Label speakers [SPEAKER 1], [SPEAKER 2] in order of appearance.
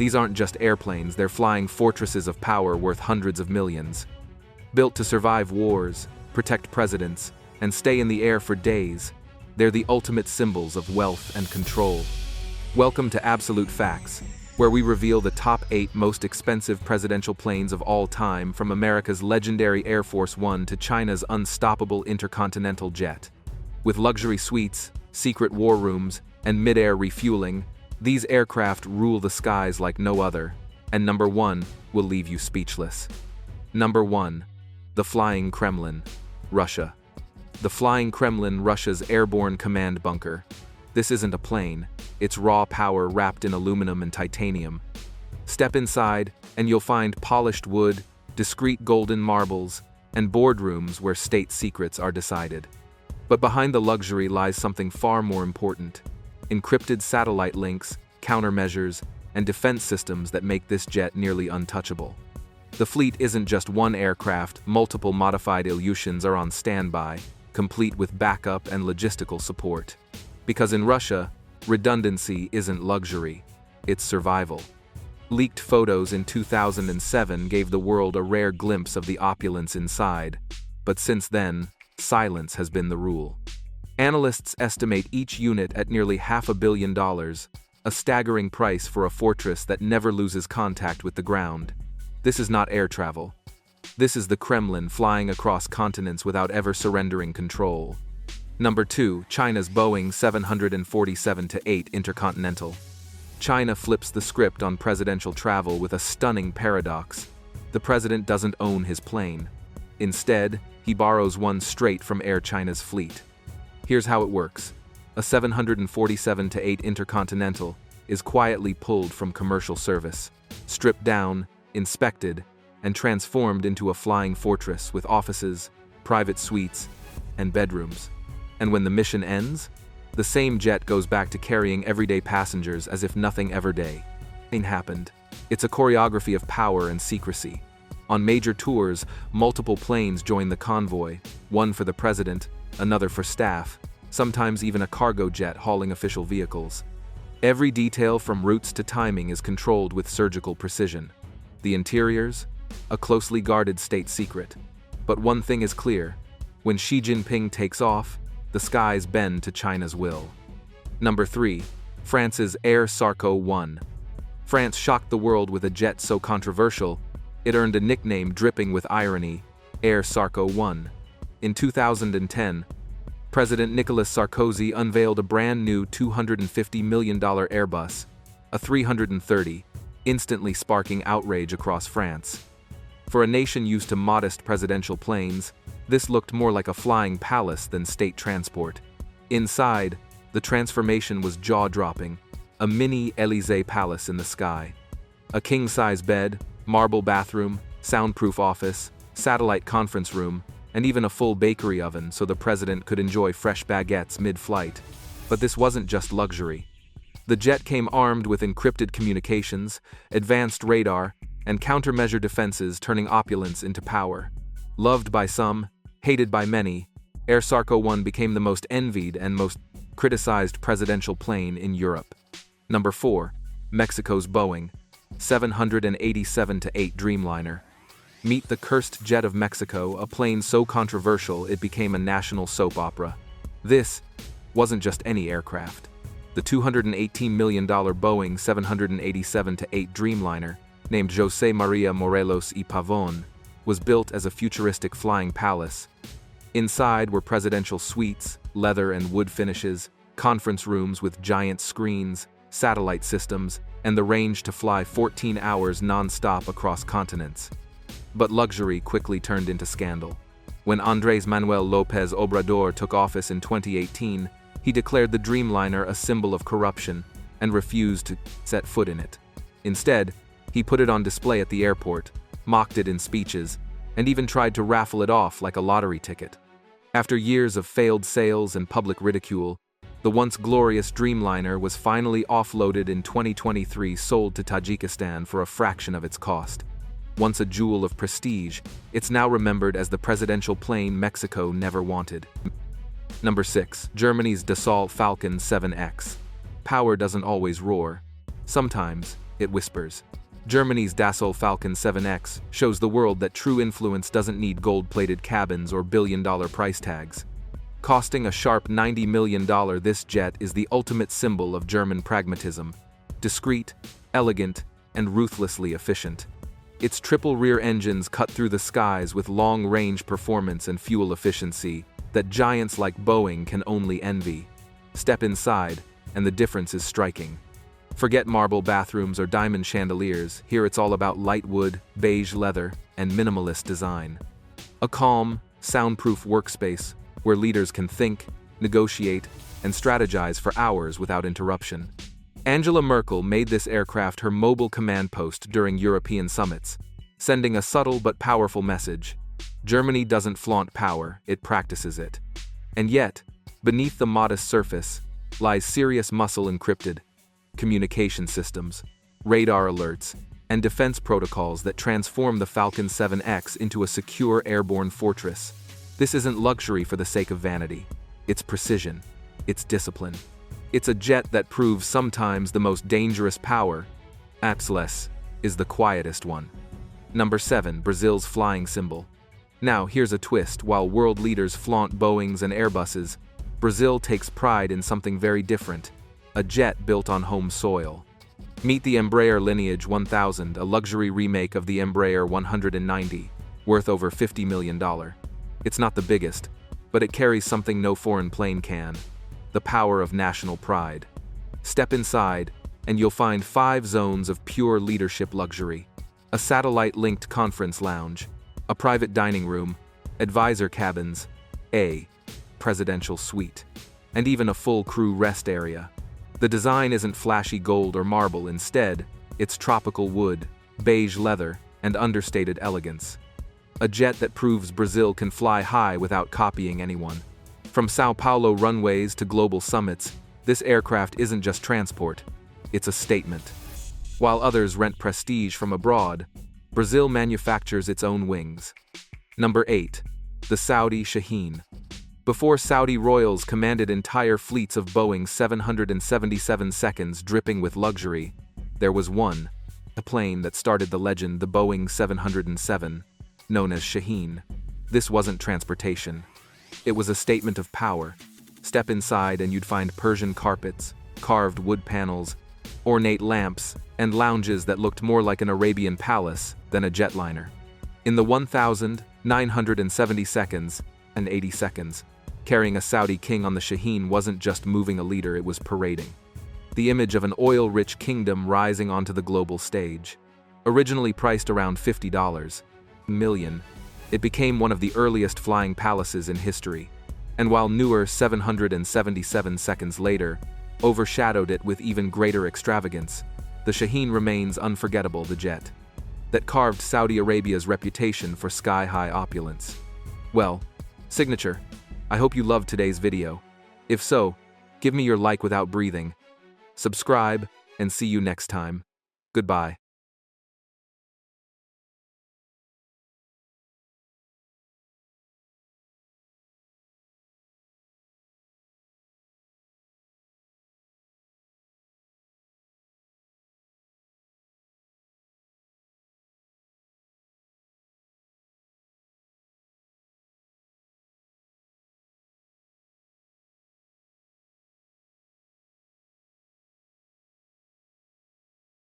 [SPEAKER 1] These aren't just airplanes, they're flying fortresses of power worth hundreds of millions. Built to survive wars, protect presidents, and stay in the air for days, they're the ultimate symbols of wealth and control. Welcome to Absolute Facts, where we reveal the top 8 most expensive presidential planes of all time, from America's legendary Air Force One to China's unstoppable intercontinental jet. With luxury suites, secret war rooms, and midair refueling, these aircraft rule the skies like no other, and number 1 will leave you speechless. Number 1. The Flying Kremlin, Russia. The Flying Kremlin, Russia's airborne command bunker. This isn't a plane, it's raw power wrapped in aluminum and titanium. Step inside, and you'll find polished wood, discreet golden marbles, and boardrooms where state secrets are decided. But behind the luxury lies something far more important: encrypted satellite links, countermeasures, and defense systems that make this jet nearly untouchable. The fleet isn't just one aircraft, multiple modified Ilyushins are on standby, complete with backup and logistical support. Because in Russia, redundancy isn't luxury, it's survival. Leaked photos in 2007 gave the world a rare glimpse of the opulence inside, but since then, silence has been the rule. Analysts estimate each unit at nearly $500 million, a staggering price for a fortress that never loses contact with the ground. This is not air travel. This is the Kremlin flying across continents without ever surrendering control. Number 2, China's Boeing 747-8 Intercontinental. China flips the script on presidential travel with a stunning paradox. The president doesn't own his plane. Instead, he borrows one straight from Air China's fleet. Here's how it works. A 747-8 Intercontinental is quietly pulled from commercial service, stripped down, inspected, and transformed into a flying fortress with offices, private suites, and bedrooms. And when the mission ends, the same jet goes back to carrying everyday passengers as if nothing ever happened. It's a choreography of power and secrecy. On major tours, multiple planes join the convoy, one for the president, another for staff, sometimes even a cargo jet hauling official vehicles. Every detail from routes to timing is controlled with surgical precision. The interiors? A closely guarded state secret. But one thing is clear: when Xi Jinping takes off, the skies bend to China's will. Number 3. France's Air Sarko 1. France shocked the world with a jet so controversial, it earned a nickname dripping with irony: Air Sarko 1. In 2010, President Nicolas Sarkozy unveiled a brand new $250 million Airbus, a 330, instantly sparking outrage across France. For a nation used to modest presidential planes, this looked more like a flying palace than state transport. Inside, the transformation was jaw-dropping: a mini Élysée palace in the sky. A king-size bed, marble bathroom, soundproof office, satellite conference room, and even a full bakery oven so the president could enjoy fresh baguettes mid-flight. But this wasn't just luxury. The jet came armed with encrypted communications, advanced radar, and countermeasure defenses, turning opulence into power. Loved by some, hated by many, Air Sarko 1 became the most envied and most criticized presidential plane in Europe. Number 4. Mexico's Boeing 787-8 Dreamliner. Meet the cursed jet of Mexico, a plane so controversial it became a national soap opera. This wasn't just any aircraft. The $218 million Boeing 787-8 Dreamliner, named José María Morelos y Pavón, was built as a futuristic flying palace. Inside were presidential suites, leather and wood finishes, conference rooms with giant screens, satellite systems, and the range to fly 14 hours non-stop across continents. But luxury quickly turned into scandal. When Andrés Manuel López Obrador took office in 2018, he declared the Dreamliner a symbol of corruption and refused to set foot in it. Instead, he put it on display at the airport, mocked it in speeches, and even tried to raffle it off like a lottery ticket. After years of failed sales and public ridicule, the once glorious Dreamliner was finally offloaded in 2023, sold to Tajikistan for a fraction of its cost. Once a jewel of prestige, it's now remembered as the presidential plane Mexico never wanted. Number 6. Germany's Dassault Falcon 7X. Power doesn't always roar. Sometimes, it whispers. Germany's Dassault Falcon 7X shows the world that true influence doesn't need gold-plated cabins or billion-dollar price tags. Costing a sharp $90 million, this jet is the ultimate symbol of German pragmatism. Discreet, elegant, and ruthlessly efficient. Its triple rear engines cut through the skies with long-range performance and fuel efficiency that giants like Boeing can only envy. Step inside, and the difference is striking. Forget marble bathrooms or diamond chandeliers. Here it's all about light wood, beige leather, and minimalist design. A calm, soundproof workspace where leaders can think, negotiate, and strategize for hours without interruption. Angela Merkel made this aircraft her mobile command post during European summits, sending a subtle but powerful message. Germany doesn't flaunt power, it practices it. And yet, beneath the modest surface, lies serious muscle encrypted, communication systems, radar alerts, and defense protocols that transform the Falcon 7X into a secure airborne fortress. This isn't luxury for the sake of vanity. It's precision. It's discipline. It's a jet that proves sometimes the most dangerous power, outlast, is the quietest one. Number 7. Brazil's flying symbol. Now, here's a twist. While world leaders flaunt Boeings and Airbuses, Brazil takes pride in something very different, a jet built on home soil. Meet the Embraer Lineage 1000, a luxury remake of the Embraer 190, worth over $50 million. It's not the biggest, but it carries something no foreign plane can: the power of national pride. Step inside, and you'll find 5 zones of pure leadership luxury: a satellite-linked conference lounge, a private dining room, advisor cabins, a presidential suite, and even a full crew rest area. The design isn't flashy gold or marble. Instead, it's tropical wood, beige leather, and understated elegance. A jet that proves Brazil can fly high without copying anyone. From Sao Paulo runways to global summits, this aircraft isn't just transport, it's a statement. While others rent prestige from abroad, Brazil manufactures its own wings. Number 8. The Saudi Shaheen. Before Saudi royals commanded entire fleets of Boeing 777 dripping with luxury, there was one, a plane that started the legend, the Boeing 707, known as Shaheen. This wasn't transportation. It was a statement of power. Step inside and you'd find Persian carpets, carved wood panels, ornate lamps, and lounges that looked more like an Arabian palace than a jetliner. In the 1,970 seconds and 80 seconds, carrying a Saudi king on the Shaheen wasn't just moving a leader, it was parading. The image of an oil-rich kingdom rising onto the global stage. Originally priced around $50 million, it became one of the earliest flying palaces in history, and while newer 777 seconds later overshadowed it with even greater extravagance, the Shaheen remains unforgettable, the jet that carved Saudi Arabia's reputation for sky-high opulence. Well, signature, I hope you loved today's video. If so, give me your like without breathing. Subscribe, and see you next time. Goodbye.